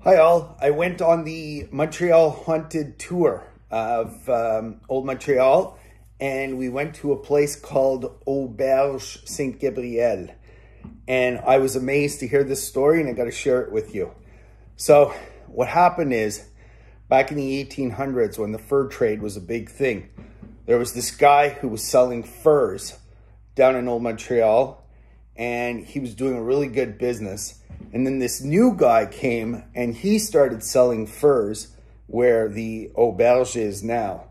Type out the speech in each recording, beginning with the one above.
Hi all, I went on the Montreal haunted tour of Old Montreal, and we went to a place called Auberge Saint-Gabriel, and I was amazed to hear this story, and I got to share it with you. So what happened is, back in the 1800s when the fur trade was a big thing, there was this guy who was selling furs down in Old Montreal, and he was doing a really good business. And then this new guy came and he started selling furs where the auberge is now.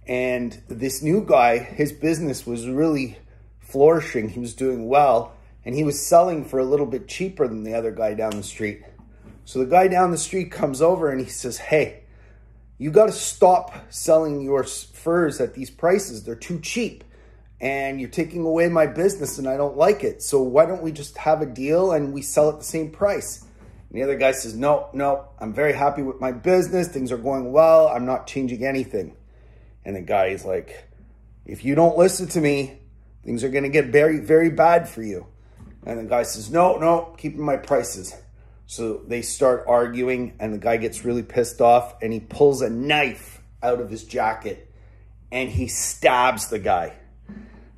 And this new guy, his business was really flourishing. He was doing well, and he was selling for a little bit cheaper than the other guy down the street. So the guy down the street comes over and he says, "Hey, you got to stop selling your furs at these prices. They're too cheap. And you're taking away my business and I don't like it. So why don't we just have a deal and we sell at the same price?" And the other guy says, no, I'm very happy with my business. Things are going well. I'm not changing anything. And the guy is like, "If you don't listen to me, things are going to get very, very bad for you." And the guy says, no, keeping my prices. So they start arguing, and the guy gets really pissed off, and he pulls a knife out of his jacket and he stabs the guy.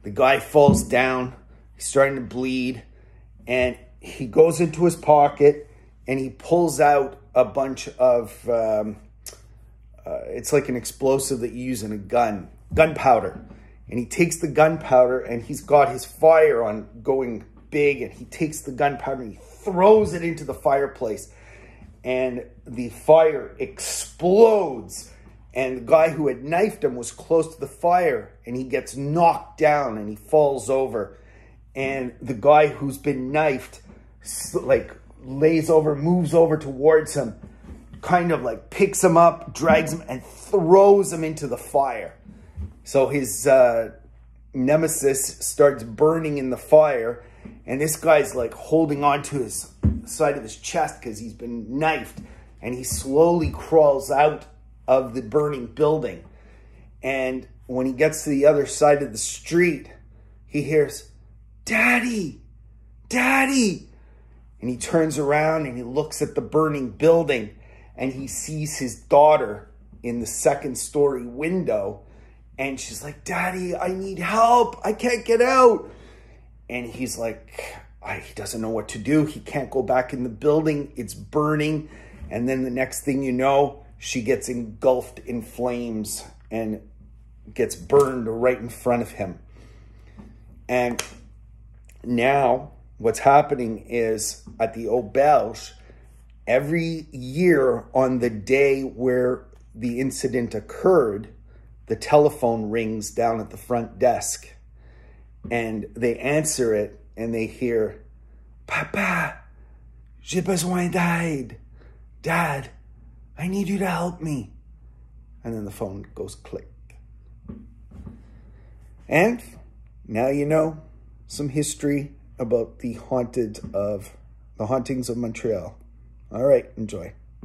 The guy falls down, he's starting to bleed, and he goes into his pocket and he pulls out a bunch of, it's like an explosive that you use in a gunpowder. And he takes the gunpowder, and he's got his fire on going big, and he takes the gunpowder and he throws it into the fireplace, and the fire explodes. And the guy who had knifed him was close to the fire, and he gets knocked down and he falls over. And the guy who's been knifed, like, lays over, moves over towards him, kind of like picks him up, drags him, and throws him into the fire. So his nemesis starts burning in the fire, and this guy's like holding on to his side of his chest because he's been knifed, and he slowly crawls out of the burning building. And when he gets to the other side of the street, he hears, "Daddy, Daddy." And he turns around and he looks at the burning building, and he sees his daughter in the second story window, and she's like, "Daddy, I need help. I can't get out." And he's like, he doesn't know what to do. He can't go back in the building. It's burning. And then the next thing you know, she gets engulfed in flames and gets burned right in front of him. And now what's happening is, at the auberge, every year on the day where the incident occurred, the telephone rings down at the front desk. And they answer it, and they hear, "Papa, j'ai besoin d'aide. Dad, I need you to help me." And then the phone goes click. And now you know some history about the hauntings of Montreal. All right, enjoy.